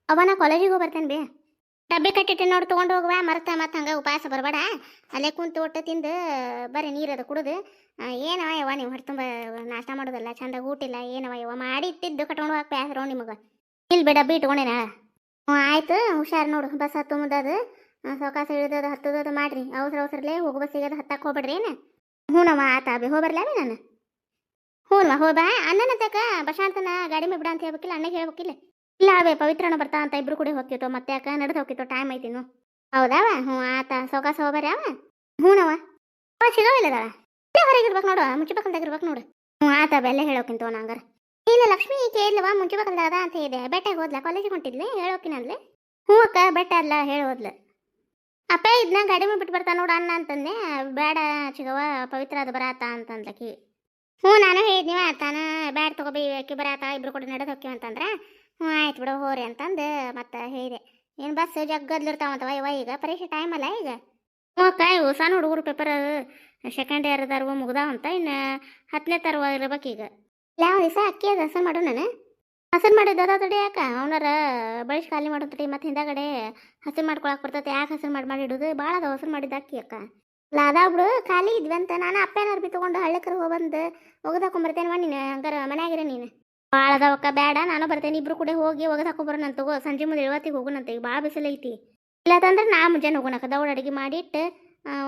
ಅವನ ಕಾಲೇಜಿಗೆ ಹೋಗಿ ಬರ್ತೇನೆ ಬೇ. ಡಬ್ಬಿ ಕಟ್ಟಿಟ್ಟು ನೋಡಿ ತೊಗೊಂಡು ಹೋಗುವ ಮರ್ತ ಮತ್ತೆ ಹಂಗೆ ಉಪವಾಸ ಬರಬೇಡ. ಅಲ್ಲೇ ಕುಂತು ಒಟ್ಟು ತಿಂದು ಬರೀ ನೀರದು ಕುಡಿದು ಏನವ ಯವ್ವ ನೀವು ಹೊಟ್ಟೆ ತುಂಬ ನಾಷ್ಟ ಮಾಡೋದಲ್ಲ, ಚಂದಾಗಿ ಊಟಿಲ್ಲ ಏನವ ಯವ್ವ ಮಾಡಿ ಇಟ್ಟಿದ್ದು ಕಟ್ಕೊಂಡು ಹೋಗಿ ಪ್ಯಾಸ್ರೋ ನಿಮಗೆ. ಇಲ್ಲಿ ಬೇ ಡಬ್ಬಿ ಇಟ್ಕೊಂಡೇನ. ಹ್ಞೂ ಆಯ್ತು, ಹುಷಾರು ನೋಡು. ಬಸ್ ಹತ್ತು ಮುಂದದು ಸೌಕಾಸ ಇಳಿದದು ಹತ್ತದದು ಮಾಡ್ರಿ. ಅವಸರ ಅವಸರಲೇ ಹೋಗು ಬಸ್ಸಿಗೆ ಹತ್ತಕ್ಕೆ ಹೋಗ್ಬೇಡ್ರಿ ಏನು. ಹ್ಞೂನವ ಆತ ಬಿ ಹೋಗ್ಬರ್ಲ ಬಿ ನಾನು. ಹ್ಞೂನವ ಹೋಗ್ಬಾ. ಅಣ್ಣನ ತಕ ಬಶಾಂತನ ಗಾಡಿ ಮೇಲೆ ಬಿಡ ಅಂತ ಹೇಳ್ಬೇಕಿಲ್ಲ, ಅಣ್ಣಗೆ ಹೇಳ್ಬೇಕಿಲ್ಲ. ಇಲ್ಲ ಅವೇ ಪವಿತ್ರನ ಬರ್ತಾ ಅಂತ ಇಬ್ರು ಕೂಡ ಹೋಗ್ತಿತ್ತು, ಮತ್ತೆ ಯಾಕೆ ನಡೆದು ಹೋಗ್ತಿತ್ತು, ಟೈಮ್ ಐತಿನ್ನು. ಹೌದಾವ. ಹ್ಞೂ ಆತ ಸೌಕಾಸ ಹೋಗ್ಬಾರ ಅವ. ಹ್ಞೂನವ ಅವ ಸಿಗೋವಿಲ್ಲದ ಇಲ್ಲೇ ಹೊರಗೆ ಇರ್ಬೇಕು ನೋಡು, ಮುಂಚೆ ಪಕ್ಕಲ್ದಾಗ ಇರ್ಬೇಕು ನೋಡು. ಹ್ಞೂ ಆತ ಬೆಲ್ಲ ಹೇಳೋಕಿಂತ ನಂಗಾರ. ಇಲ್ಲ ಲಕ್ಷ್ಮಿ ಕೇಳಿಲ್ವಾ ಮುಂಚೆ ಪಕ್ಕಲ್ದಾಗ ಅಂತ ಇದೆ. ಬೆಟ್ಟಾಗ ಹೋದ್ಲ ಕಾಲೇಜಿಗೆ ಹೊಂಟಿದ್ಲಿ ಹೇಳೋಕಿನಂದ್ಲೆ. ಹ್ಞೂ ಅಕ್ಕ ಬೆಟ್ಟ ಅಲ್ಲ ಹೇಳೋದ್ಲ. ಅಪ್ಪ ಇದನ್ನ ಗಾಡಿ ಮೇಲೆ ಬಿಟ್ಟು ಬರ್ತಾ ನೋಡು ಅನ್ನ ಅಂತಂದೆ. ಬೇಡ ಚಿಗವ ಪವಿತ್ರ ಅದು ಬರಾತ ಅಂತಂದ್ಲಕಿ. ಹ್ಞೂ ನಾನು ಹೇಳಿದ್ನಿವ ತಾನ ಬ್ಯಾಡ್ ತಗೋಬಿ ಅಕ್ಕಿ ಬರಾತ ಇಬ್ರು ಕೂಡ ನಡೆದು ಹೋಗ್ತೀವಿ ಅಂತಂದ್ರೆ ಹ್ಞೂ ಆಯ್ತು ಬಿಡು ಹೋರಿ ಅಂತಂದು ಮತ್ತೆ ಹೇಳಿದೆ. ಏನು ಬಸ್ ಜಗ್ಗದ್ಲಿರ್ತಾವಂತವ ಇವ ಈಗ ಪರೀಕ್ಷೆ ಟೈಮ್ ಅಲ್ಲ ಈಗ. ಹ್ಞೂ ಅಕ್ಕ ಇವು ಸಣ್ಣ ಹುಡುಗರು ಪೇಪರ್ ಸೆಕೆಂಡ್ ಇಯರ್ ಅದಾರು ಮುಗ್ದಾವಂತ, ಇನ್ನು 10ನೇ ತರವ ಇರ್ಬೇಕೀಗ. ಯಾವ ದಿವಸ ಅಕ್ಕಿ ಅದು ಹಸರು ಮಾಡು ನಾನು ಹಸರು ಮಾಡಿದ್ದು ಅದ ತಡಿ ಯಾಕೆ ಅವನಾರ ಬಳಸಿ ಖಾಲಿ ಮಾಡೋ ತಡಿ ಮತ್ತೆ ಹಿಂದಾಗಡೆ ಹಸರು ಮಾಡ್ಕೊಳಕ್ಕೆ ಬರ್ತೈತೆ. ಯಾಕೆ ಹಸರು ಮಾಡಿ ಇಡೋದು ಭಾಳ ಅದು ಹಸರು ಮಾಡಿದ್ದು ಅಕ್ಕಿ ಅಕ್ಕ. ಅಲ್ಲ ಅದಾವ ಬಿಡು ಖಾಲಿ ಇದ್ವಿ ಅಂತ ನಾನು ಅಪ್ಪೇನಾರು ಬಿ ತೊಗೊಂಡು ಹಳ್ಳಕ್ಕರು ಹೋಗ್ಬಂದು ಒಗದು ಹಾಕೊಂಬರ್ತೇನೆ ನೀನು. ಹಂಗಾರ ಮನ್ಯಾಗಿರ ನೀನು ಭಾಳ ಅದಾವಕ್ಕ. ಬೇಡ ನಾನು ಬರ್ತೇನೆ, ಇಬ್ರು ಕೂಡ ಹೋಗಿ ಒಗದು ಹಾಕೊಂಬರೋಣ ಅಂತ ತಗೋ. ಸಂಜೆ ಮುಂದೆ 7 ಹೋಗೋಣಂತ, ಈಗ ಭಾಳ ಬಿಸಿಲು ಐತಿ. ಇಲ್ಲ ಅಂತಂದ್ರೆ ನಾ ಮುಂಜಾನೆ ಹೋಗೋಣಕ್ಕ ದೌಡ್ ಅಡುಗೆ ಮಾಡಿಟ್ಟು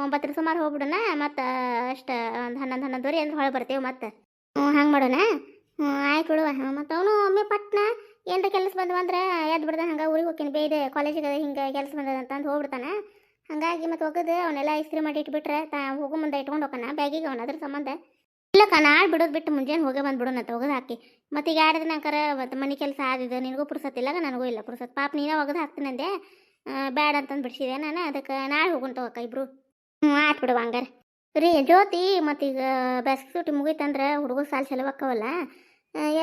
9 ಸುಮಾರು ಹೋಗ್ಬಿಡೋಣ. ಮತ್ತು ಅಷ್ಟು ಒಂದು 11-11 ಅಂದ್ರೆ ಹೊಳೆ ಬರ್ತೇವೆ ಮತ್ತೆ. ಹ್ಞೂ ಹಂಗೆ ಮಾಡೋಣ. ಹ್ಞೂ ಆಯ್ತು ಬಿಡುವ. ಮತ್ತು ಅವನು ಒಮ್ಮೆ ಪಟ್ನ ಏನರ ಕೆಲಸ ಬಂದವ ಅಂದ್ರೆ ಎದ್ದು ಬಿಡ್ದಾನೆ. ಹಂಗೆ ಊರಿಗೆ ಹೋಗ್ತೀನಿ ಬೇರೆ ಕಾಲೇಜಿಗೆ ಹಿಂಗೆ ಕೆಲಸ ಬಂದದ ಅಂತಂದು ಹೋಗ್ಬಿಡ್ತಾನೆ. ಹಾಗಾಗಿ ಮತ್ತೆ ಒಗದು ಅವನ್ನೆಲ್ಲ ಇಸ್ತ್ರಿ ಮಾಡಿ ಇಟ್ಬಿಟ್ರೆ ಹೋಗೋ ಮುಂದೆ ಇಟ್ಕೊಂಡು ಹೋಗೋಣ ಬ್ಯಾಗಿಗೆ ಅವನು ಅದ್ರ ಸಂಬಂಧ. ಇಲ್ಲಕ್ಕ ನಾಳೆ ಬಿಡೋದು ಬಿಟ್ಟು ಮುಂಜಾನೆ ಹೋಗೇ ಬಂದ್ಬಿಡೋಣ ಅಂತ ಒಗದು ಹಾಕಿ. ಮತ್ತು ಈಗ 2 ದಿನಕ್ಕಾರ ಮತ್ತು ಮನೆ ಕೆಲಸ ಆದಿದ್ದು ನಿನಗೂ ಪುರ್ಸತ್ತಿಲ್ಲ ನನಗೂ ಇಲ್ಲ ಪುರ್ಸತ್. ಪಾಪ ನೀನೇ ಒಗದು ಹಾಕ್ತೀನಿ ಅಂದೆ, ಬ್ಯಾಡ ಅಂತಂದು ಬಿಡಿಸಿದೆ ನಾನು. ಅದಕ್ಕೆ ನಾಳೆ ಹೋಗೋಣ ತಗೋಕ್ಕ ಇಬ್ರು. ಹ್ಞೂ ಆಯ್ತು ಬಿಡುವ ಹಂಗಾರೆ. ರೀ ಜ್ಯೋತಿ ಮತ್ತೀಗ ಬೇಸಿಗೆ ಸೂಟಿ ಮುಗೀತಂದ್ರೆ ಹುಡುಗರು ಸಾಲ ಸಲವಕ್ಕವಲ್ಲ,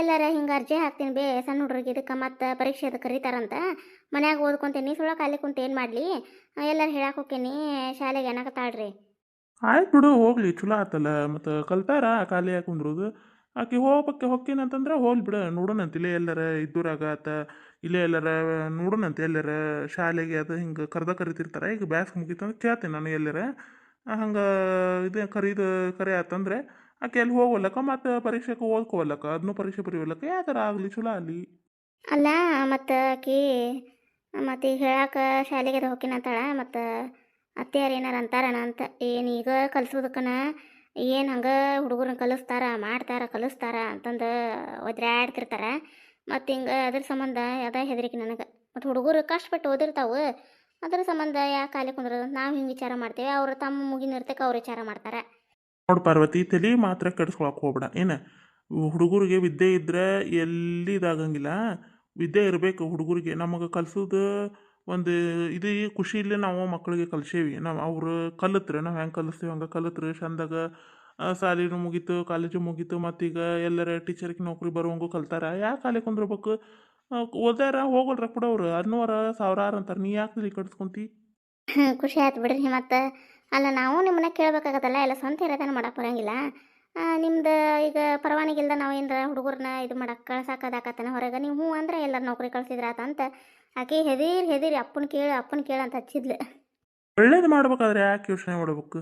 ಎಲ್ಲಾರ ಹಿಂಗೆ ಅರ್ಜಿ ಹಾಕ್ತೀನಿ ಬೇ ಸಣ್ಣ ಹುಡುಗರಿಗೆ. ಇದಕ್ಕೆ ಮತ್ತು ಪರೀಕ್ಷೆ ಅದಕ್ಕೆ ಕರೀತಾರಂತ. ಮನ್ಯಾಗ ಓದ್ಕೊಂತೇನಿ ಸುಳ್ಳ ಖಾಲಿ ಕುಂತ ಏನು ಮಾಡಲಿ, ಎಲ್ಲರೂ ಹೇಳಕ್ಕೆ ಹೋಗ್ತೀನಿ ಶಾಲೆಗೆ ಏನಾಗತ್ತಾಳ್ರಿ. ಆಯ್ತು ಬಿಡು ಹೋಗ್ಲಿ, ಚಲೋ ಆತಲ್ಲ. ಮತ್ತು ಕಲ್ತಾರ ಖಾಲಿ ಕುಂದ್ರೋದು. ಆಕೆ ಹೋಗ್ಬೇಕೆ ಹೊಕ್ಕೇನಂತಂದ್ರೆ ಹೋಗ್ಲಿ ಬಿಡು, ನೋಡೋಣಂತ ಇಲ್ಲೇ ಎಲ್ಲರ ಇದ್ದೂರಾಗ ಆತ ಇಲ್ಲೇ ಎಲ್ಲರ ನೋಡೋಣಂತ ಎಲ್ಲರ ಶಾಲೆಗೆ ಅದು ಹಿಂಗೆ ಕರಿತಿರ್ತಾರೆ. ಈಗ ಬ್ಯಾಸ್ಗೆ ಮುಗೀತಂದ್ರೆ ಕೇಳ್ತೀನಿ ನಾನು ಎಲ್ಲರ ಹಂಗೆ ಇದು ಕರೆ ಆತಂದ್ರೆ ಆಕೆ ಎಲ್ಲಿ ಹೋಗೋಲ್ಲಕ್ಕ ಮತ್ತು ಪರೀಕ್ಷೆಗೆ ಓದ್ಕೋವಲ್ಲಕ್ಕ, ಅದನ್ನೂ ಪರೀಕ್ಷೆ ಬರೀವಲ್ಲಕ್ಕ. ಯಾವ ಥರ ಆಗಲಿ ಚಲೋ ಆಗಲಿ. ಅಲ್ಲ ಮತ್ತು ಆಕಿ ಮತ್ತು ಈಗ ಹೇಳಕ್ಕೆ ಶಾಲೆಗೆ ಅದು ಹೋಗ್ತೀನಂತಾಳ. ಮತ್ತು ಅತ್ತೆಯಾರು ಏನಾರು ಅಂತಾರಣ ಅಂತ. ಏನು ಈಗ ಕಲಿಸೋದಕ್ಕನ ಏನು ಹಂಗೆ ಹುಡುಗರನ್ನ ಕಲಿಸ್ತಾರ ಅಂತಂದು ಒದ್ರಾಡ್ತಿರ್ತಾರೆ. ಮತ್ತು ಹಿಂಗೆ ಅದ್ರ ಸಂಬಂಧ ಅದ ಹೆದರಿಕೆ ನನಗೆ. ಮತ್ತು ಹುಡುಗರು ಕಷ್ಟಪಟ್ಟು ಓದಿರ್ತಾವೆ, ಅದ್ರ ಸಂಬಂಧ ಯಾಕೆ ಖಾಲಿ ಕುಂದ್ರೋದು. ನಾವು ಹಿಂಗೆ ವಿಚಾರ ಮಾಡ್ತೇವೆ, ಅವರು ತಮ್ಮ ಮುಗಿನ ಇರ್ತಕ್ಕೆ ಅವ್ರು ವಿಚಾರ ಮಾಡ್ತಾರೆ. ನೋಡು ಪಾರ್ವತಿ, ತಲೆ ಮಾತ್ರ ಕೆಡಿಸ್ಕೊಳಕ್ಕೆ ಹೋಗ್ಬೇಡ ಏನು. ಹುಡುಗರಿಗೆ ವಿದ್ಯೆ ಇದ್ದರೆ ಎಲ್ಲಿ ಇದಾಗಂಗಿಲ್ಲ. ವಿದ್ಯೆ ಇರಬೇಕು ಹುಡುಗರಿಗೆ. ನಮಗೆ ಕಲಿಸೋದು ಒಂದು ಇದು ಖುಷಿಯಿಲ್ಲೇ ನಾವು ಮಕ್ಕಳಿಗೆ ಕಲಿಸೇವಿ. ನಾವು ಅವರು ಕಲಿತ್ರೆ ನಾವು ಹೆಂಗೆ ಕಲಿಸ್ತೀವಿ ಹಂಗೆ ಕಲಿತ್ರೆ ಚಂದಾಗ ಶಾಲೆನೂ ಮುಗೀತು ಕಾಲೇಜು ಮುಗೀತು. ಮತ್ತೀಗ ಎಲ್ಲರ ಟೀಚರ್ಗೆ ನೌಕರಿ ಬರುವಂಗೂ ಕಲ್ತಾರ. ಯಾಕೆ ಖಾಲಿ ಕುಂದ್ರಬೇಕು. ಓದ್ಯಾರ ಹೋಗಲ್ರ ಕೊಡೋರು 10,000 ಅಂತಾರೆ. ನೀ ಯಾಕೆ ತಲೆ ಕೆಡಿಸ್ಕೊಂತಿ. ಖುಷಿ ಆಯ್ತು ಬಿಡ್ರಿ. ಮತ್ತು ಅಲ್ಲ ನಾವು ನಿಮ್ಮನ್ನ ಕೇಳಬೇಕಾಗತ್ತಲ್ಲ, ಎಲ್ಲ ಸ್ವಂತ ಇರೋದನ್ನ ಮಾಡಕ್ಕೆ ಬರೋಂಗಿಲ್ಲ. ನಿಮ್ದು ಈಗ ಪರವಾನಿಗೆ ಇಲ್ದ ನಾವು ಏನಾರ ಹುಡುಗರನ್ನ ಇದು ಮಾಡಕ್ಕೆ ಕಳ್ಸಾಕದಾಕತ್ತನ ಹೊರಗೆ. ನೀವು ಹ್ಞೂ ಅಂದ್ರೆ ಎಲ್ಲರೂ ನೌಕರಿ ಕಳ್ಸಿದ್ರಾತಂತ ಆಕೆ ಹೆದೀರಿ ಅಪ್ಪನ ಕೇಳು ಅಂತ ಹಚ್ಚಿದ್ಲು. ಒಳ್ಳೇದು ಮಾಡ್ಬೇಕಾದ್ರೆ ಯಾಕೆ ಯೋಚನೆ ಮಾಡ್ಬೇಕು.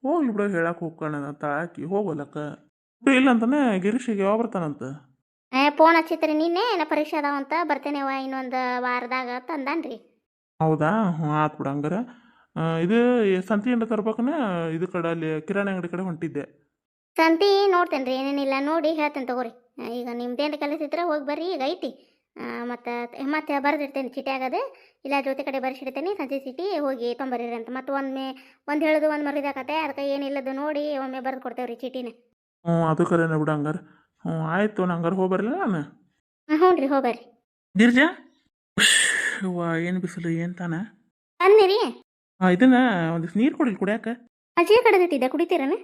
ಹೋಗ್ಲಿ ಬಿಡೋ, ಹೇಳಕ್ಕೆ ಹೋಗ್ಕೋಣ ಅಂತ ಹಾಕಿ ಹೋಗೋಲಕ್ಕ. ಇಲ್ಲ ಅಂತಾನೆ ಗಿರೀಶಿಗೆ ಯಾವ ಬರ್ತಾನಂತ. ಫೋನ್ ಹಚ್ಚಿತ್ರಿ ನಿನ್ನೆ ನಾ ಪರೀಕ್ಷೆ ಅದಾವಂತ ಬರ್ತೇನೆವ ಇನ್ನೊಂದು ವಾರದಾಗ ತಂದಾನ್ರಿ. ಹೌದಾ, ಹ್ಞೂ ಆತು ಬಿಡು ಹಂಗಾರೆ. ಇದು ಸಂತಿಯಿಂದ ತರ್ಬೇಕನ ಇದು ಕಡೆ ಅಲ್ಲಿ ಕಿರಾಣಿ ಅಂಗಡಿ ಕಡೆ ಹೊಂಟಿದ್ದೆ. ಸಂತಿ ನೋಡ್ತೇನೆ ರೀ, ಏನೇನಿಲ್ಲ ನೋಡಿ ಹೇಳ್ತೇನೆ ತಗೋರಿ. ಈಗ ನಿಮ್ದೇನು ಕೆಲಸ ಇದ್ರೆ ಹೋಗಿ ಬರ್ರಿ, ಈಗ ಐತಿ. ಮತ್ತೆ ಬರೆದಿರ್ತೇನೆ ಚೀಟಿ ಆಗೋದು. ಇಲ್ಲ ಜೊತೆ ಕಡೆ ಬರೆಸಿಡ್ತೇನೆ ಸಂಜೆ ಚೀಟಿ ಹೋಗಿ ತೊಂಬರ್ರಿ ಅಂತ. ಮತ್ತು ಒಂದು ಹೇಳೋದು ಒಂದು ಮರಿದಾಕತ್ತೆ, ಅದಕ್ಕೆ ಏನಿಲ್ಲದು ನೋಡಿ ಒಮ್ಮೆ ಬರೆದು ಕೊಡ್ತೇವೆ ರೀ ಚೀಟಿನ. ಹ್ಞೂ ಅದು ಕರೆನ ಬಿಡು ಹಂಗಾರೆ. ಹ್ಞೂ ಆಯಿತು, ಹಂಗಾರೆ ಹೋಗ್ಬರಲ್ಲ ನಾನು. ಹ್ಞೂ ರೀ ಹೋಗ್ಬರ್ರಿ. ಗಿರ್ಜಾ ವಾ ಏನು ಬಿಸಿಲು ಏನು ತಾನ. ಅಂದಿರಿ ಇದನ್ನ ಒಂದಿಷ್ಟು ನೀರು ಕೊಡಿಲ್ ಕುಡಿಯಾಕ. ಮಜ್ಜಿಗೆ ಕಡೆದಿಟ್ಟಿದ್ದೆ ಕುಡಿತೀರನ.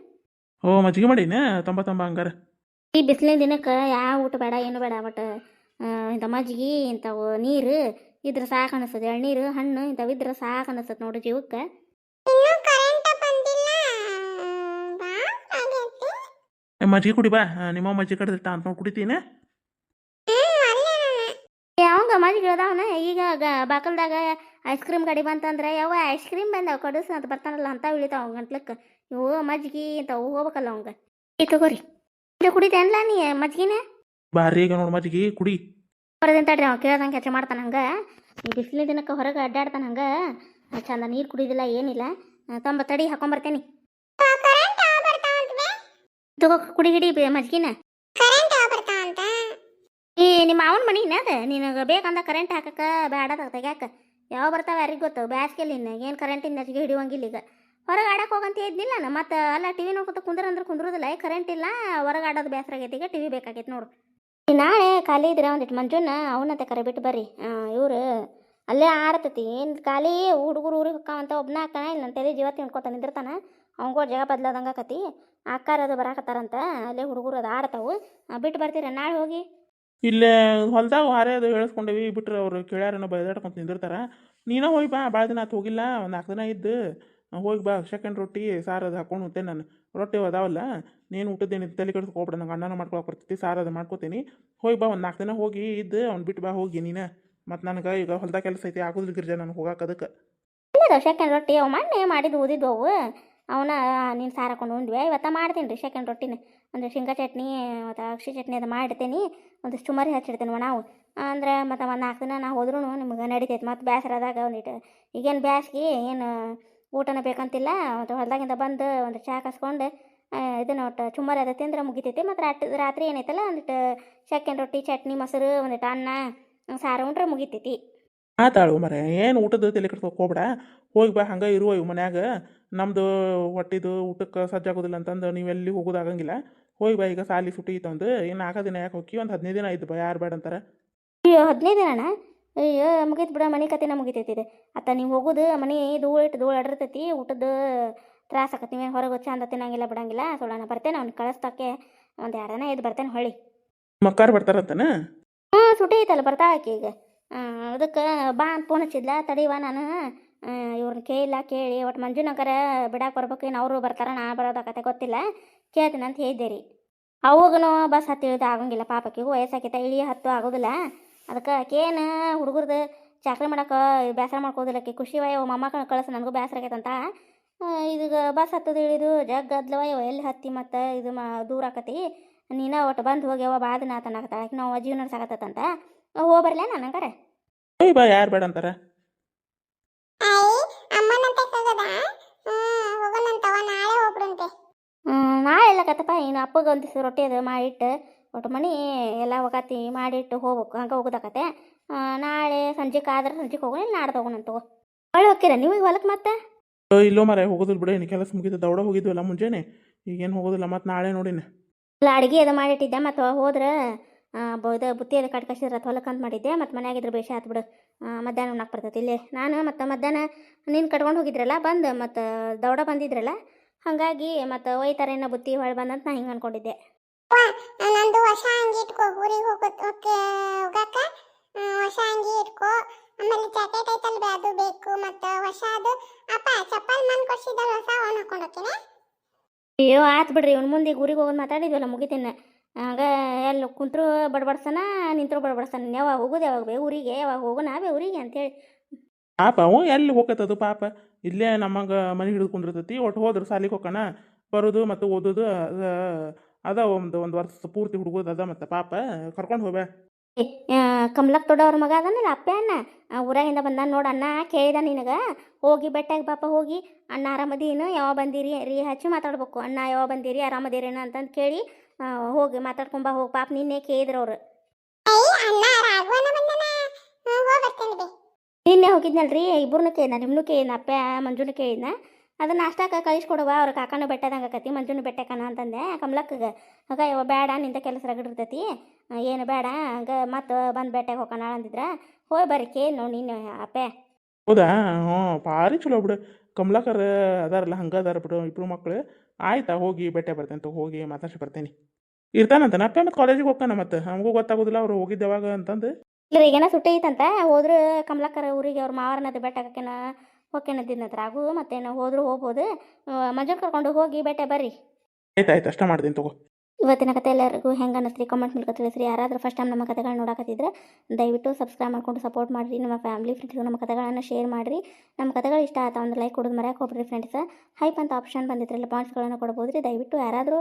ಓ ಮಜ್ಜಿಗೆ ಮಾಡೀನ ತಂಬ ಹಂಗಾರೆ. ಈ ಬಿಸಿಲಿನ ದಿನಕ್ಕೆ ಯಾವ ಊಟ ಬೇಡ ಏನು ಬೇಡ. ಬಟ್ ಇಂಥ ಮಜ್ಜಿಗೆ ಇಂಥವು ನೀರು ಇದ್ರೆ ಸಾಕು ಅನಿಸ್ತದೆ. ಎಳ್ನೀರು ಹಣ್ಣು ಇಂಥವು ಇದ್ರೆ ಸಾಕು ಅನಿಸ್ತದೆ ನೋಡಿ ಜೀವಕ್ಕೆ. ಮಜ್ಜಿಗೆ ಕುಡಿ ಬಾ. ನಿಮ್ಮ ಮಜ್ಜಿಗೆ ಕಡ್ದಿಟ್ಟ ಅಂತ ನೋಡಿ ಕುಡಿತೀನಿ. ಯಾವಂಗ ಮಜ್ಜಿಗೆ ಇಳ್ದಾವನ ಈಗ ಬಾಕಲ್ದಾಗ ಐಸ್ ಕ್ರೀಮ್ ಗಾಡಿ ಬಂತಂದ್ರೆ ಯಾವ ಐಸ್ ಕ್ರೀಮ್ ಬಂದಾವ ಕಡಸು ಅಂತ ಬರ್ತಾನಲ್ಲ ಅಂತ ಇಳಿತಾವ ಗಂಟ್ಲಕ್ಕೆ ಇವು ಮಜ್ಜಿಗೆ ಇಂಥವು ಹೋಗ್ಬೇಕಲ್ಲ ಅವಂಗ ಈ ತಗೋರಿ ಇದು ಕುಡಿತೇನಲ್ಲ ನೀ ಮಜ್ಜಿಗೆನ ಬಾರಿ ಈಗ ನೋಡು ಮಜ್ಜಿಗೆ ಕುಡಿ. ಬರೋದಂತ ತಡ್ರಿ ಅವ ಕೇಳ್ದಂಗೆ ಕೆಲಸ ಮಾಡ್ತಾನೆ ಹಂಗೆ ಈ ಬಿಸಿಲಿನ ದಿನಕ್ಕೆ ಹೊರಗೆ ಅಡ್ಡಾಡ್ತಾನೆ ಹಂಗೆ ಚಂದ ನೀರು ಕುಡಿದಿಲ್ಲ ಏನಿಲ್ಲ ತೊಂಬ ತಡಿ ಹಾಕೊಂಬರ್ತೇನೆ ತಗೋ ಕುಡಿ ಹಿಡಿ ಮಜ್ಜಿಗೆನ ಈ ನಿಮ್ಮ ಮಾವನ ಮನಿನ ಅದ ನಿನಗೆ ಬೇಕಂದ ಕರೆಂಟ್ ಹಾಕಕ್ಕೆ ಬೇಡ ತೆಗ್ಯಾಕ ಯಾವ ಬರ್ತಾವ ಯಾರಿಗೆ ಗೊತ್ತು ಬ್ಯಾಸ್ಗೆಲ್ಲ ಇನ್ನು ಏನು ಕರೆಂಟಿನ ಮಜ್ಜಿಗೆ ಹಿಡಿಯೋಂಗಿಲ್ಲ ಈಗ ಹೊರಗೆ ಆಡಕ್ಕೆ ಹೋಗಂತ ಇದ್ನಿಲ್ಲ ನಾನು ಮತ್ತೆ ಅಲ್ಲ ಟಿ ವಿ ನೋಡ್ಕೊತ ಕುಂದ್ರ ಅಂದ್ರೆ ಕುಂದ್ರೋದಿಲ್ಲ ಕರೆಂಟ್ ಇಲ್ಲ ಹೊರಗೆ ಆಡೋದು ಬೇಸರ ಆಗೈತಿ ಈಗ ಟಿ ವಿ ಬೇಕಾಗೈತೆ ನೋಡು ನಾಳೆ ಖಾಲಿ ಇದ್ರೆ ಒಂದಿಟ್ಟು ಮಂಜುನ ಅವನಂತೆ ಕರೆ ಬಿಟ್ಟು ಬರ್ರಿ ಇವ್ರು ಅಲ್ಲೇ ಆಡ್ತತಿ ಏನು ಖಾಲಿ ಹುಡುಗರು ಊರಿಗೆ ಹೊಕ್ಕಾವಂತ ಒಬ್ಬನ ಹಾಕಣ ಇಲ್ಲ ಅಂತೇಳಿ ಜೀವ ತಿನ್ಕೊತ ನಿಂದಿರ್ತಾನ ಅವಂಗೂ ಜಾಗ ಬದ್ಲಾದಂಗೆ ಆಕತಿ ಅಕ್ಕಾರ ಅದು ಬರಾಕತ್ತಾರಂತ ಅಲ್ಲೇ ಹುಡುಗರು ಅದು ಆಡ್ತಾವು ಬಿಟ್ಟು ಬರ್ತೀರ ನಾಳೆ ಹೋಗಿ ಇಲ್ಲೇ ಹೊಲ್ದಾಗ ಹಾರೆ ಅದು ಹೇಳಿಸ್ಕೊಂಡೇವಿ ಬಿಟ್ರೆ ಅವ್ರು ಕೇಳ್ಯಾರನ್ನ ಬೈದಾಡ್ಕೊಂತ ನಿಂದಿರ್ತಾರ. ನೀನು ಹೋಗಿ ಬಾ, ಭಾಳ ದಿನ ಆತು ಹೋಗಿಲ್ಲ, ಒಂದು 4 ದಿನ ಇದ್ದು ಹೋಗಿ ಬಾ. ಸೆಕೆಂಡ್ ರೊಟ್ಟಿ ಸಾರು ಅದು ಹಾಕೊಂಡು ಹೋಗ್ತೇನೆ ನಾನು. ರೊಟ್ಟಿ ಅದಾವಲ್ಲ ನೀನು ಊಟದ್ದೇನು ತಲೆ ಕೆಡ್ಸ್ಕೊ ಹೋಗ್ಬೇಡ, ನಂಗೆ ಅನ್ನನ ಮಾಡ್ಕೊಳಕ್ಕೆ ಬರ್ತೈತಿ, ಸಾರು ಅದು ಮಾಡ್ಕೋತೀನಿ. ಹೋಗಿ ಬಾ, ಒಂದು 4 ದಿನ ಹೋಗಿ ಇದ್ದು ಅವ್ನು ಬಿಟ್ಟು ಬಾ ಹೋಗಿ ನೀನು. ಮತ್ತು ನನಗೆ ಈಗ ಹೊಲ್ದಾಗ ಕೆಲಸ ಐತಿ ಆಗೋದಿಲ್ಲ ಗಿರ್ಜಾ ನನಗೆ ಹೋಗಕ್ಕೆ ಅದಕ್ಕೆ. ಇಲ್ಲ ಸೆಕೆಂಡ್ ರೊಟ್ಟಿ ಅವು ಮೊನ್ನೆ ಮಾಡಿದ್ದು ಓದಿದ್ವು ಅವು ಅವನ ನೀನು ಸಾರು ಹಾಕೊಂಡು ಉಂಡ್ವಿ ಇವತ್ತು ಮಾಡ್ತೀನಿ ರೀ ಸೆಕೆಂಡ್ ರೊಟ್ಟಿನ ಒಂದು ಶೇಂಗಾ ಚಟ್ನಿ ಮತ್ತು ಅಕ್ಷಿ ಚಟ್ನಿ ಅದು ಮಾಡಿರ್ತೀನಿ ಒಂದಿಷ್ಟು ಚುಮರಿ ಹಚ್ಚಿಡ್ತೀನಿ ನಾವು ಅಂದ್ರೆ ಮತ್ತು ಒಂದು 4 ದಿನ ನಾ ಹೋದ್ರೂ ನಿಮ್ಗೆ ನಡಿತೈತೆ ಮತ್ತು ಬೇಸರದಾಗ ಒಂದಿಟ್ಟು ಈಗೇನು ಬ್ಯಾಸ್ಗೆ ಏನು ಊಟನ ಬೇಕಂತಿಲ್ಲ ಮತ್ತು ಹೊಲ್ದಾಗಿಂದ ಬಂದು ಒಂದು ಚಹಾ ಕಸ್ಕೊಂಡು ಇದನ್ನು ಒಟ್ಟು ಚುಮ್ಮರಿ ಅದು ತಿಂದ್ರೆ ಮುಗಿತೈತಿ ಮತ್ತು ರಾತ್ರಿ ಏನೈತಲ್ಲ ಒಂದಿಟ್ಟು ಸೆಕೆಂಡ್ ರೊಟ್ಟಿ ಚಟ್ನಿ ಮೊಸರು ಒಂದಿಟ್ಟು ಅನ್ನ ಸಾರು ಉಂಡ್ರೆ ಮುಗಿತೈತಿ. ಆತಾಳು ಮರ ಏನು ಊಟದ ತಲೆ ಕೆಡ್ಸ್ಕೊಕ್ ಹೋಗ್ಬೇಡ, ಹೋಗಿ ಬಾ. ಹಂಗೆ ಇರುವ ಇವು ಮನ್ಯಾಗ ನಮ್ಮದು ಹೊಟ್ಟಿದು ಊಟಕ್ಕೆ ಸಜ್ಜಾಗೋದಿಲ್ಲ ಅಂತಂದು ನೀವೆಲ್ಲಿ ಹೋಗೋದಾಗಂಗಿಲ್ಲ. ಹೋಗಿ ಬಾ, ಈಗ ಸಾಲಿ ಸುಟ್ಟಿ ಐತಂದು ಏನು 4 ದಿನ ಯಾಕೆ ಹೋಗಿ ಒಂದು 15 ದಿನ ಆಯ್ತು ಬಾ, ಯಾರು ಬೇಡ ಅಂತಾರೆ. ಅಯ್ಯೋ 15 ದಿನನಾ ಅಯ್ಯೋ ಮುಗೀತು ಬಿಡ ಮನೆ ಕತೆನ ಮುಗಿತೈತಿ ಇದು ಅತ್ತ ನೀವು ಹೋಗೋದು ಮನೆ ಧೂಳು ಅಡಿರ್ತೈತಿ ಊಟದ ತ್ರಾಸ ಆಕತಿ ನೀವೇನು ಹೊರಗೆ ಚಂದ ತಿನ್ನಂಗಿಲ್ಲ ಬಿಡಂಗಿಲ್ಲ ಸೋಡಣ ಬರ್ತೇನೆ ಅವ್ನಿಗೆ ಕಳಿಸ್ತಕ್ಕೆ ಒಂದು 2 ದಿನ ಇದು ಬರ್ತೇನೆ ಹೊಳ್ಳಿ ಮಕ್ಕಾರು ಬರ್ತಾರಂತನ. ಸುಟಿ ಐತಲ್ಲ ಬರ್ತಾ ಆಕಿ ಈಗ ಅದಕ್ಕೆ ಬಾ ಅಂತ ಫೋನ್ ಹಚ್ಚಿದ್ಲ ತಡಿವಾ ನಾನು ಇವ್ರನ್ನ ಕೇಳಿ ಒಟ್ಟು ಮಂಜುನಗರ ಬಿಡಾಕೆ ಬರ್ಬೇಕು ಏನು ಅವರು ಬರ್ತಾರ ನಾ ಬರೋದಾಕತ್ತೆ ಗೊತ್ತಿಲ್ಲ ಕೇಳ್ತೀನಿ ಅಂತ ಹೇಳಿದ್ದೆ ರೀ. ಅವಾಗೂ ಬಸ್ ಹತ್ತಿ ಇಳಿದು ಆಗಂಗಿಲ್ಲ ಪಾಪಕ್ಕಿಗೂ ವಯಸ್ಸಾಕೈತೆ ಹತ್ತು ಆಗೋದಿಲ್ಲ ಅದಕ್ಕೆ ಆಕೇನು ಹುಡುಗರ್ದು ಚಾಕ್ರಿ ಮಾಡೋಕೆ ಬೇಸರ ಮಾಡ್ಕೋದಿಲ್ಲ ಆಕಿ ಖುಷಿವ ಮೊಮ್ಮಕ್ಕಳನ್ನ ಕಳಿಸ್ ನನಗೂ ಬೇಸರ ಆಗೈತಂತ ಇದೀಗ ಬಸ್ ಹತ್ತದು ಇಳಿದು ಗದ್ಲವ ಎಲ್ಲಿ ಹತ್ತಿ ಮತ್ತು ಇದು ದೂರ ಆಕತಿ ನೀನು ಒಟ್ಟು ಬಂದು ಹೋಗಿ ಯಾವ ಭಾಳ ದಿನ ಆತನಾಗತ್ತ ಆಕೆ ನಾವು ಜೀವನ ನಡ್ಸಾಕತ್ತಂತ ಹೋಗ್ಬರ್ಲೇ ನನಗಾರೆ ಹೋಗಿ ಬಾ, ಯಾರು ಬೇಡ ಅಂತಾರೆ. ನಾಳೆ ಎಲ್ಲ ಕತ್ತಪ್ಪ ಇನ್ನು ಅಪ್ಪಗೆ ಒಂದು ದಿವಸ ರೊಟ್ಟಿ ಅದು ಮಾಡಿಟ್ಟು ಒಟ್ಟು ಮನೆ ಎಲ್ಲ ಒಗತಿ ಮಾಡಿಟ್ಟು ಹೋಗ್ಬೇಕು ಹಂಗೆ ಹೋಗೋದಾಕತ್ತೆ. ನಾಳೆ ಸಂಜೆಗೆ ಆದ್ರೆ ಸಂಜೆಗೆ ಹೋಗೋಣ ಇಲ್ಲ ನಾಡ್ದು ಹೋಗೋಣ ತಗೋ. ಹೊಳ್ಳಿ ಹೋಗ್ತೀರ ನೀವು ಈಗ ಹೊಲಕ್ಕೆ ಮತ್ತೆ ಇಲ್ಲೋ ಮರ ಹೋಗೋದಿಲ್ಲ ಬಿಡ, ಏನು ಕೆಲಸ ಮುಗಿದು ದೌಡ ಹೋಗಿದ್ವಲ್ಲ ಮುಂಜಾನೆ, ಈಗೇನು ಹೋಗೋದಿಲ್ಲ. ಮತ್ತು ನಾಳೆ ನೋಡಿನ ಇಲ್ಲ ಅಡುಗೆ ಅದು ಮಾಡಿಟ್ಟಿದ್ದೆ ಮತ್ತು ಹೋದ್ರೆ ಇದು ಬುತ್ತಿ ಅದು ಕಟ್ಕಸಿದ್ರೆ ಹೊಲಕ್ಕೆ ಅಂತ ಮಾಡಿದ್ದೆ ಮತ್ತು ಮನ್ಯಾಗಿದ್ರೆ ಬೇಷ ಆತು ಬಿಡು. ಮಧ್ಯಾಹ್ನ ಉಣ್ಣಕ್ಕೆ ಬರ್ತೈತಿ ಇಲ್ಲೇ ನಾನು ಮತ್ತು ಮಧ್ಯಾಹ್ನ ನೀನು ಕಟ್ಕೊಂಡು ಹೋಗಿದ್ರಲ್ಲ ಬಂದು ಮತ್ತು ದೌಡ ಬಂದಿದ್ರಲ್ಲ ಹಾಗಾಗಿ ಮತ್ತು ಒಯ್ತಾರೇನೋ ಬುತ್ತಿ ಹೊಳೆ ಬಂದಂತ ನಾ ಹಿಂಗೆ ಅನ್ಕೊಂಡಿದ್ದೆ. ನಂದು ಹೊಸ ಅಂಗಿ ಇಟ್ಕೋ ಊರಿಗೆ ಹೋಗಕ್ಕೆ ಹೊಸ ಅಂಗಿ ಇಟ್ಕೋ ಆಮೇಲೆ ಜಾಕೆಟ್ ಐತಲ್ ಅದು ಬೇಕು ಮತ್ತು ಹೊಸದು ಅಪ್ಪ ಚಪ್ಪಲ್ ಮನ್ ಕೊಡ್ಸಿದ್ದಲ್ಲ ಹೊಸ ಅವನ್ ಹಾಕೊಂಡು ಹೋಗ್ತೀನಿ. ಅಯ್ಯೋ ಆತು ಬಿಡ್ರಿ ಇವ್ನ ಮುಂದೆ ಊರಿಗೆ ಹೋಗೋದು ಮಾತಾಡಿದ್ವಲ್ಲ ಮುಗಿತೀನಿ ಆಗ ಎಲ್ಲಿ ಕುಂತರು ಬಡಬಡ್ಸನ ನಿಂತರು ಬಡಬಡ್ಸನ ಯಾವಾಗ ಹೋಗೋದು ಯಾವಾಗ ಊರಿಗೆ ಯಾವಾಗ ಹೋಗೋಣ ಊರಿಗೆ ಅಂತೇಳಿ ಪಾಪ ಅವ ಎಲ್ಲಿ ಹೋಗತ್ತದು ಪಾಪ, ಇಲ್ಲೇ ನಮಗೆ ಮನೆ ಹಿಡಿದು ಕುಂದಿರ್ತೈತಿ. ಒಟ್ಟು ಹೋದ್ರೆ ಸಾಲಿಗೆ ಹೋಗೋಣ ಬರೋದು ಮತ್ತು ಓದೋದು ಅದ ಒಂದು ವರ್ಷ ಪೂರ್ತಿ ಹುಡುಗೋದು ಅದ ಮತ್ತು ಪಾಪ ಕರ್ಕೊಂಡು ಹೋಗ್ಯಾ. ಕಮಲಕ್ ದೊಡ್ಡವ್ರ ಮಗ ಅದನ್ನಲ್ಲ ಅಪ್ಪೆ ಅಣ್ಣ ಊರಾಗಿಂದ ಬಂದ ನೋಡು ಅಣ್ಣ ಕೇಳಿದ ನಿನಗೆ ಹೋಗಿ ಬೆಟ್ಟಾಗಿ ಪಾಪ ಹೋಗಿ ಅಣ್ಣ ಆರಾಮದೀನು ಯಾವ ಬಂದಿರಿ ರೀ ಹಚ್ಚಿ ಮಾತಾಡ್ಬೇಕು ಅಣ್ಣ ಯಾವ ಬಂದಿರಿ ಆರಾಮದಿರೇನ ಅಂತಂದು ಕೇಳಿ ಹೋಗಿ ಮಾತಾಡ್ಕೊಂಬ ಹೋಗಿ ಪಾಪ ನಿನ್ನೆ ಕೇಳಿದ್ರು ಅವರು. ನಿನ್ನೆ ಹೋಗಿದ್ನಲ್ರಿ ಇಬ್ಬರನ್ನೂ ಕೇಳಿದ ನಿಮ್ಮನ್ನು ಕೇಳಿದ್ನ ಅಪ್ಪ ಮಂಜುನು ಕೇಳಿದ್ನ ಅದನ್ನ ನಾಷ್ಟಾಕ ಕಳಿಸ್ಕೊಡುವ ಅವ್ರ ಕಾಕನೂ ಬೆಟ್ಟದಂಗೆ ಆಕತಿ ಮಂಜುನು ಬೆಟ್ಟಕನ ಅಂತಂದೆ ಕಮಲಕ್ಕಗೆ ಆಗ ಯಾವ ಬೇಡ ನಿಂದ ಕೆಲಸ ರಗಡಿರ್ತೈತಿ ಏನು ಬೇಡ ಹಂಗೆ ಮತ್ತು ಬಂದು ಬೆಟ್ಟಾಗ ಹೋಗೋಣ ಅಂದಿದ್ರ ಹೋಗಿ ಬರ್ರಿ ಕೇಳಿ ನೋಡಿ ನೀನು ಅಪ್ಪೆ. ಹೌದಾ? ಹ್ಞೂ ಭಾರಿ ಚಲೋ ಬಿಡು, ಕಮಲಾಕರ್ ಅದಾರಲ್ಲ ಹಂಗೆ ಅದಾರ ಬಿಡು ಇಬ್ಬರು ಮಕ್ಕಳು. ಆಯ್ತಾ ಹೋಗಿ ಬೆಟ್ಟೆ ಬರ್ತೇನೆ ಹೋಗಿ ಮಾತಾಡ್ಸಿ ಬರ್ತೇನೆ. ಇರ್ತಾನಂತ ಅಪ್ಪ ಮತ್ತು ಕಾಲೇಜಿಗೆ ಹೋಗ್ತಾನ ಮತ್ತು ನಮಗೂ ಗೊತ್ತಾಗೋದಿಲ್ಲ ಅವ್ರು ಹೋಗಿದ್ದು ಯಾವಾಗ ಅಂತಂದು. ಇಲ್ಲ ಈಗೇನ ಸುಟ್ಟಿ ಐತಂತ ಹೋದ್ರೆ ಕಮಲಾಕರ ಊರಿಗೆ ಅವ್ರ ಮಾವರನದು ಬೆಟ್ಟಕೇನ ಹೋಗ್ಕೇನದಿನತ್ರ ಆಗು ಮತ್ತೇನು ಹೋದ್ರು ಹೋಗ್ಬೋದು ಮಂಜು ಕರ್ಕೊಂಡು ಹೋಗಿ ಬೆಟ್ಟೆ ಬರ್ರಿ. ಆಯ್ತು ಅಷ್ಟ ಮಾಡ್ತೀನಿ ತಗೋ. ಇವತ್ತಿನ ಕತೆ ಎಲ್ಲರಿಗೂ ಹೆಂಗೆ ಅನ್ನಿಸ್ರಿ ಕಮೆಂಟ್ ಮೂಲಕ ತಿಳಿಸ್ರಿ. ಯಾರಾದರೂ ಫಸ್ಟ್ ಟೈಮ್ ನಮ್ಮ ಕತೆಗಳನ್ನ ನೋಡಕತ್ತಿದ್ರೆ ದಯವಿಟ್ಟು ಸಬ್ಸ್ಕ್ರೈಬ್ ಮಾಡ್ಕೊಂಡು ಸಪೋರ್ಟ್ ಮಾಡಿರಿ. ನಮ್ಮ ಫ್ಯಾಮಿಲಿ ಫ್ರೆಂಡ್ಸ್ಗೂ ನಮ್ಮ ಕತೆಗಳನ್ನು ಶೇರ್ ಮಾಡಿರಿ. ನಮ್ಮ ಕತೆಗಳು ಇಷ್ಟ ಆಯ್ತಾ ಒಂದು ಲೈಕ್ ಕೊಡೋದು ಮರ್ಯಾಕೆ ಹೋಗ್ಬಿಡ್ರಿ ಫ್ರೆಂಡ್ಸ್. ಹೈಪ್ ಅಂತ ಆಪ್ಷನ್ ಬಂದಿದ್ರಲ್ಲ ಪಾಯಿಂಟ್ಸ್ಗಳನ್ನು ಕೊಡ್ಬೋದು ರೀ. ದಯವಿಟ್ಟು ಯಾರಾದರೂ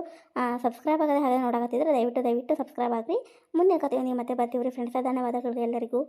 ಸಬ್ಸ್ಕ್ರೈಬ್ ಆಗದೆ ಹಾಗೆ ನೋಡಕತ್ತಿದ್ರೆ ದಯವಿಟ್ಟು ಸಬ್ಸ್ಕ್ರೈಬ್ ಆಗಿರಿ. ಮುಂದಿನ ಕತೆಯೊಂದಿಗೆ ಮತ್ತೆ ಬರ್ತೀವಿ ರೀ ಫ್ರೆಂಡ್ಸ್. ಧನ್ಯವಾದಗಳು ಎಲ್ಲರಿಗೂ.